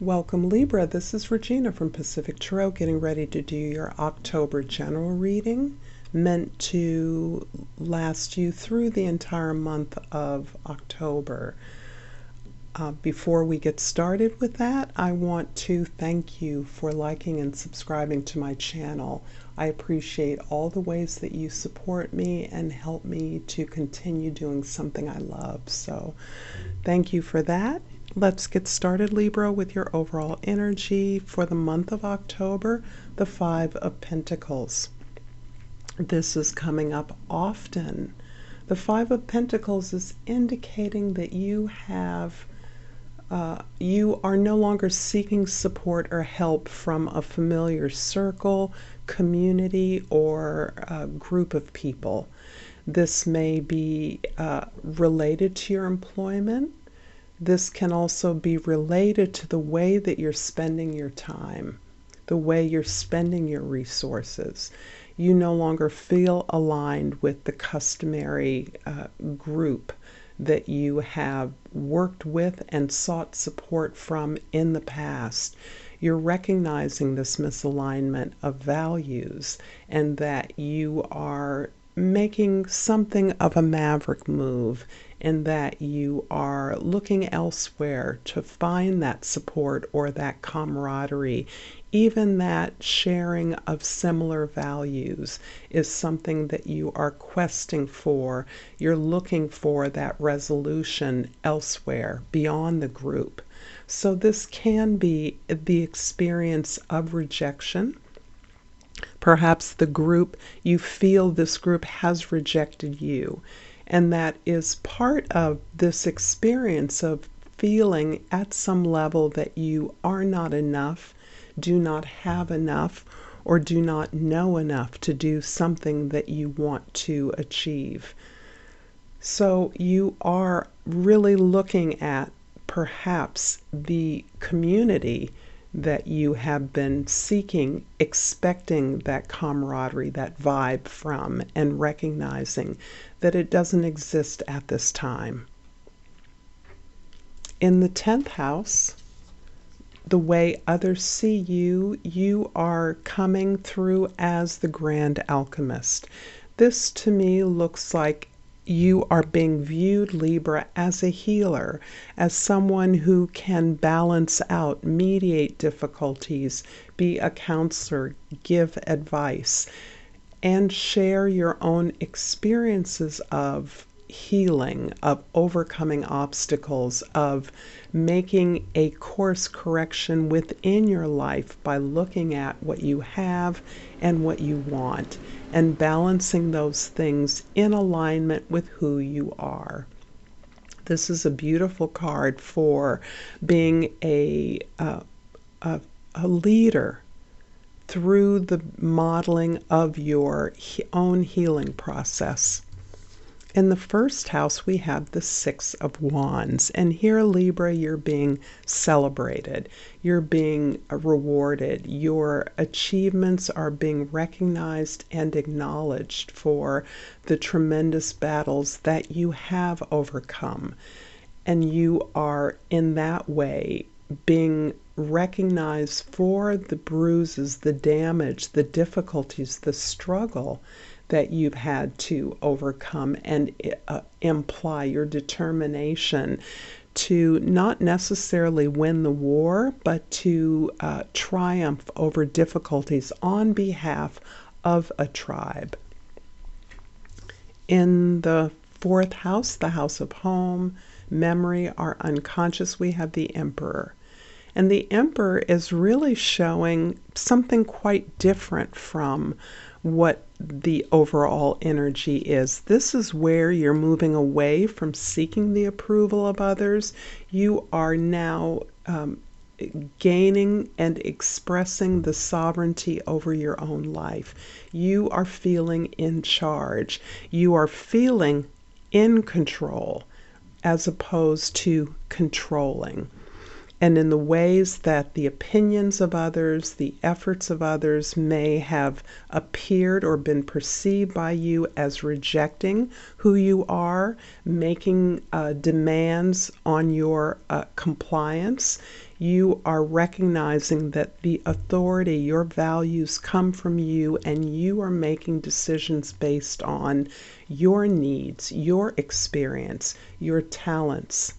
Welcome Libra, this is Regina from Pacific Tarot getting ready to do your October general reading meant to last you through the entire month of October. Before we get started with that, I want to thank you for liking and subscribing to my channel. I appreciate all the ways that you support me and help me to continue doing something I love. So thank you for that. Let's get started, Libra, with your overall energy for the month of October, the Five of Pentacles. This is coming up often. The Five of Pentacles is indicating that you are no longer seeking support or help from a familiar circle, community, or group of people. This may be related to your employment. This can also be related to the way that you're spending your time, the way you're spending your resources. You no longer feel aligned with the customary group that you have worked with and sought support from in the past. You're recognizing this misalignment of values and that you are making something of a maverick move, and that you are looking elsewhere to find that support or that camaraderie. Even that sharing of similar values is something that you are questing for. You're looking for that resolution elsewhere beyond the group. So this can be the experience of rejection. Perhaps the group, you feel this group has rejected you. And that is part of this experience of feeling at some level that you are not enough, do not have enough, or do not know enough to do something that you want to achieve. So you are really looking at perhaps the community that you have been seeking, expecting that camaraderie, that vibe from, and recognizing that it doesn't exist at this time. In the 10th house, the way others see you, you are coming through as the grand alchemist. This to me looks like you are being viewed, Libra, as a healer, as someone who can balance out, mediate difficulties, be a counselor, give advice, and share your own experiences of healing, of overcoming obstacles, of making a course correction within your life by looking at what you have and what you want, and balancing those things in alignment with who you are. This is a beautiful card for being a leader through the modeling of your own healing process. In the first house, we have the Six of Wands. And here, Libra, you're being celebrated. You're being rewarded. Your achievements are being recognized and acknowledged for the tremendous battles that you have overcome. And you are, in that way, being recognized for the bruises, the damage, the difficulties, the struggle that you've had to overcome, and imply your determination to not necessarily win the war, but to triumph over difficulties on behalf of a tribe. In the 4th house, the house of home, memory, our unconscious, we have the Emperor. And the Emperor is really showing something quite different from what the overall energy is. This is where you're moving away from seeking the approval of others. You are now gaining and expressing the sovereignty over your own life. You are feeling in charge. You are feeling in control as opposed to controlling. And in the ways that the opinions of others, the efforts of others may have appeared or been perceived by you as rejecting who you are, making demands on your compliance, You are recognizing that the authority, your values come from you, and you are making decisions based on your needs, your experience, your talents.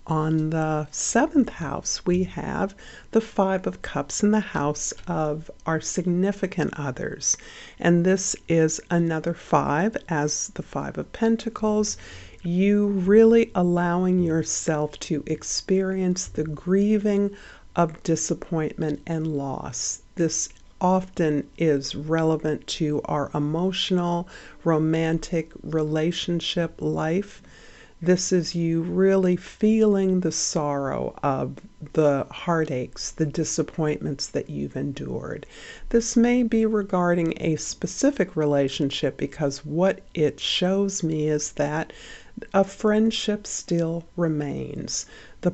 On the 7th house, we have the 5 of Cups in the house of our significant others. And this is another 5 as the 5 of Pentacles. You really allowing yourself to experience the grieving of disappointment and loss. This often is relevant to our emotional, romantic relationship life. This is you really feeling the sorrow of the heartaches, the disappointments that you've endured. This may be regarding a specific relationship, because what it shows me is that a friendship still remains. The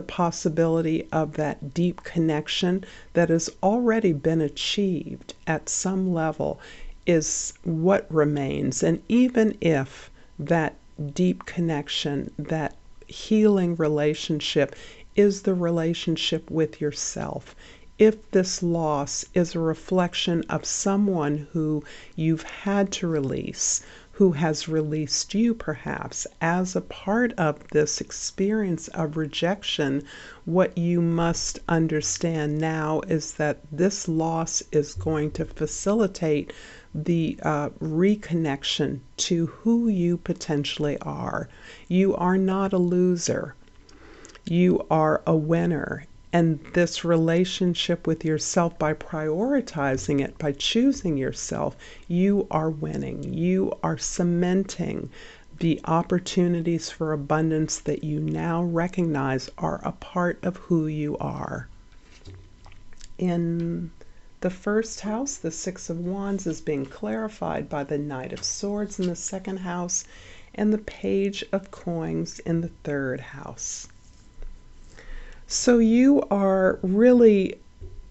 possibility of that deep connection that has already been achieved at some level is what remains. And even if that deep connection, that healing relationship, is the relationship with yourself, if this loss is a reflection of someone who you've had to release, who has released you perhaps as a part of this experience of rejection, what you must understand now is that this loss is going to facilitate the reconnection to who you potentially are. You are not a loser. You are a winner. And this relationship with yourself, by prioritizing it, by choosing yourself, you are winning. You are cementing the opportunities for abundance that you now recognize are a part of who you are. In the 1st house, the 6 of Wands is being clarified by the Knight of Swords in the 2nd house and the Page of Coins in the 3rd house. So you are really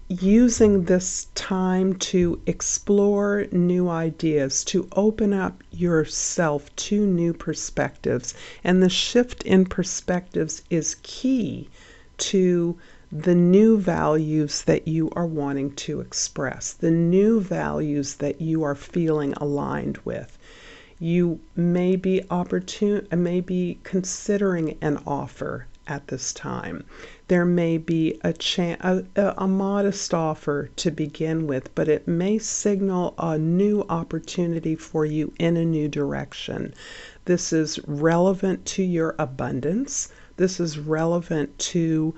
using this time to explore new ideas, to open up yourself to new perspectives. And the shift in perspectives is key to the new values that you are wanting to express, the new values that you are feeling aligned with. You may be considering an offer at this time. There may be a modest offer to begin with, but it may signal a new opportunity for you in a new direction. This is relevant to your abundance. This is relevant to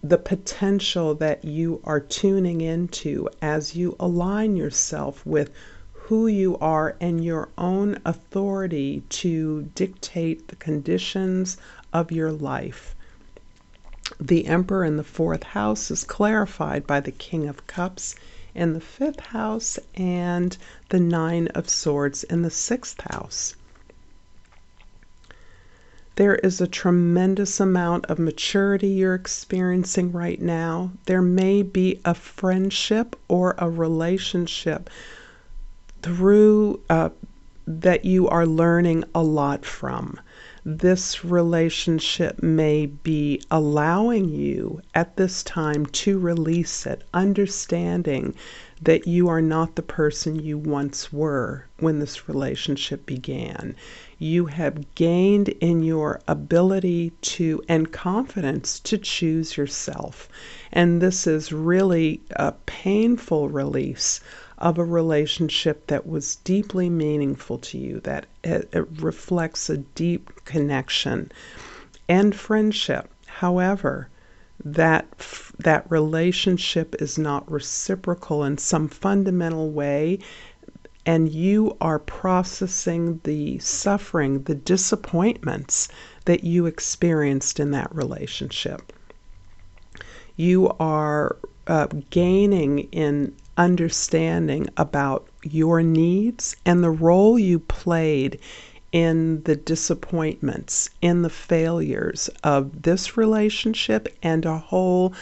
the potential that you are tuning into as you align yourself with who you are and your own authority to dictate the conditions of your life. The Emperor in the 4th house is clarified by the King of Cups in the 5th house and the 9 of Swords in the 6th house. There is a tremendous amount of maturity you're experiencing right now. There may be a friendship or a relationship through that you are learning a lot from. This relationship may be allowing you at this time to release it, understanding that you are not the person you once were when this relationship began. You have gained in your ability to and confidence to choose yourself. And this is really a painful release of a relationship that was deeply meaningful to you, that it reflects a deep connection and friendship. However, that relationship is not reciprocal in some fundamental way, and you are processing the suffering, the disappointments that you experienced in that relationship. You are gaining in understanding about your needs and the role you played in the disappointments, in the failures of this relationship and a whole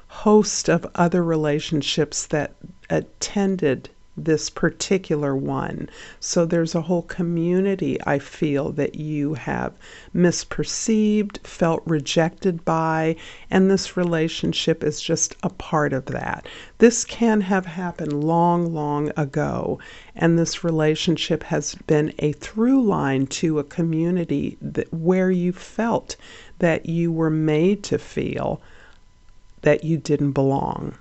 host of other relationships that attended this particular one. So there's a whole community, I feel, that you have misperceived, felt rejected by, and this relationship is just a part of that. This can have happened long, long ago, and this relationship has been a through line to a community where you felt that you were made to feel that you didn't belong.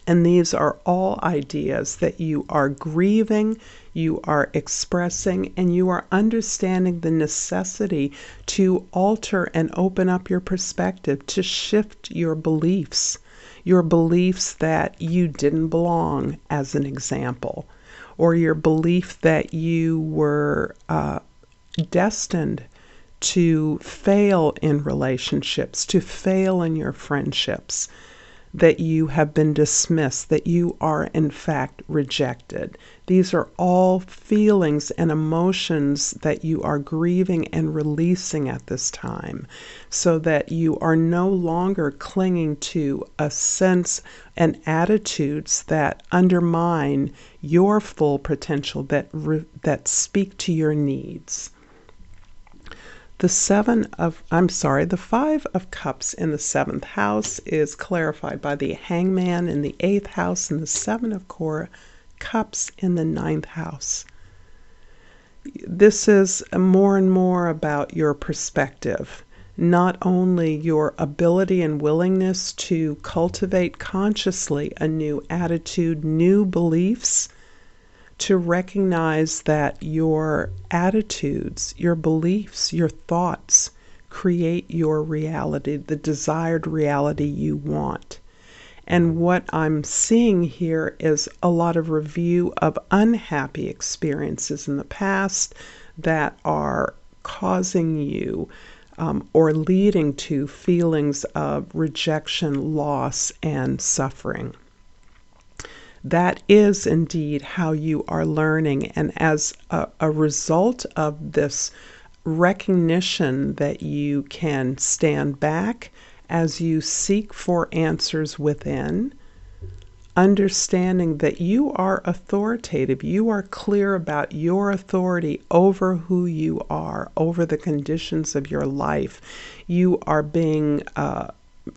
And these are all ideas that you are grieving, you are expressing, and you are understanding the necessity to alter and open up your perspective, to shift your beliefs that you didn't belong, as an example, or your belief that you were destined to fail in relationships, to fail in your friendships, that you have been dismissed, that you are in fact rejected. These are all feelings and emotions that you are grieving and releasing at this time, so that you are no longer clinging to a sense and attitudes that undermine your full potential, that speak to your needs. The Five of Cups in the 7th house is clarified by the Hangman in the 8th house and the 7 of Cups in the 9th house. This is more and more about your perspective, not only your ability and willingness to cultivate consciously a new attitude, new beliefs, to recognize that your attitudes, your beliefs, your thoughts create your reality, the desired reality you want. And what I'm seeing here is a lot of review of unhappy experiences in the past that are causing you or leading to feelings of rejection, loss, and suffering. That is indeed how you are learning, and as a result of this recognition that you can stand back as you seek for answers within, understanding that you are authoritative, you are clear about your authority over who you are, over the conditions of your life. You are being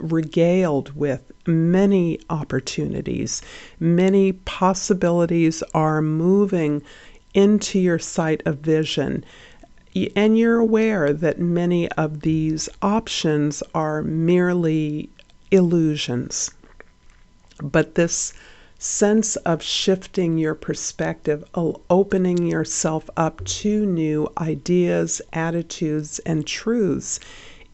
regaled with many opportunities. Many possibilities are moving into your sight of vision. And you're aware that many of these options are merely illusions. But this sense of shifting your perspective, opening yourself up to new ideas, attitudes, and truths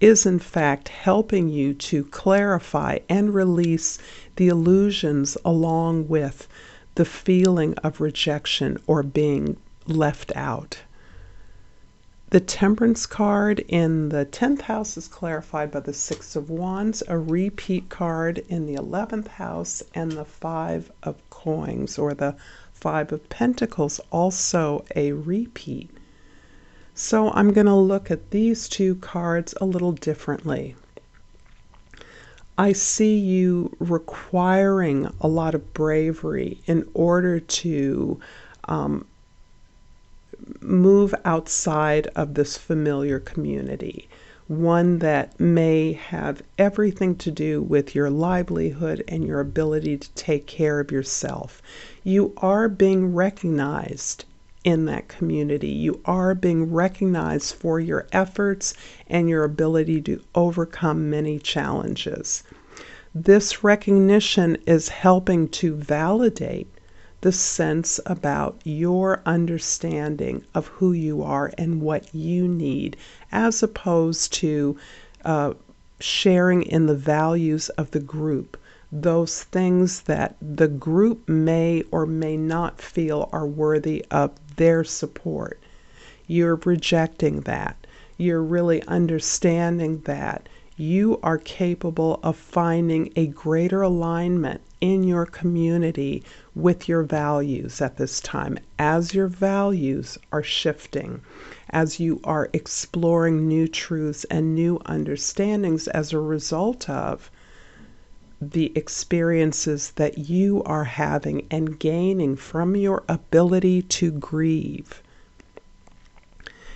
is in fact helping you to clarify and release the illusions along with the feeling of rejection or being left out. The Temperance card in the 10th house is clarified by the 6 of Wands, a repeat card in the 11th house, and the 5 of Coins, or the 5 of Pentacles, also a repeat. So I'm going to look at these two cards a little differently. I see you requiring a lot of bravery in order to move outside of this familiar community, one that may have everything to do with your livelihood and your ability to take care of yourself. You are being recognized in that community. You are being recognized for your efforts and your ability to overcome many challenges. This recognition is helping to validate the sense about your understanding of who you are and what you need, as opposed to sharing in the values of the group, those things that the group may or may not feel are worthy of their support. You're rejecting that. You're really understanding that you are capable of finding a greater alignment in your community with your values at this time, as your values are shifting, as you are exploring new truths and new understandings as a result of the experiences that you are having and gaining from your ability to grieve.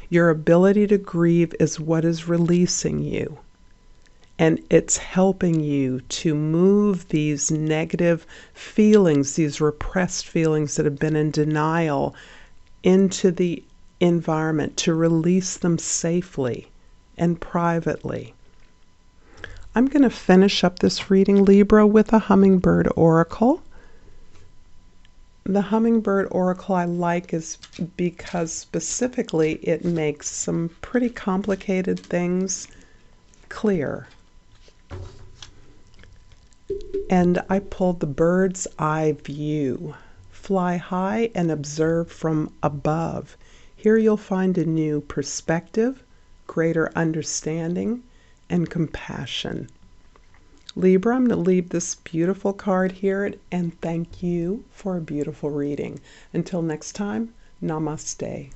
Your ability to grieve is what is releasing you. And it's helping you to move these negative feelings, these repressed feelings that have been in denial, into the environment, to release them safely and privately. I'm going to finish up this reading, Libra, with a hummingbird oracle. The hummingbird oracle I like is because specifically it makes some pretty complicated things clear. And I pulled the bird's eye view. Fly high and observe from above. Here you'll find a new perspective, greater understanding, and compassion. Libra, I'm going to leave this beautiful card here and thank you for a beautiful reading. Until next time, Namaste.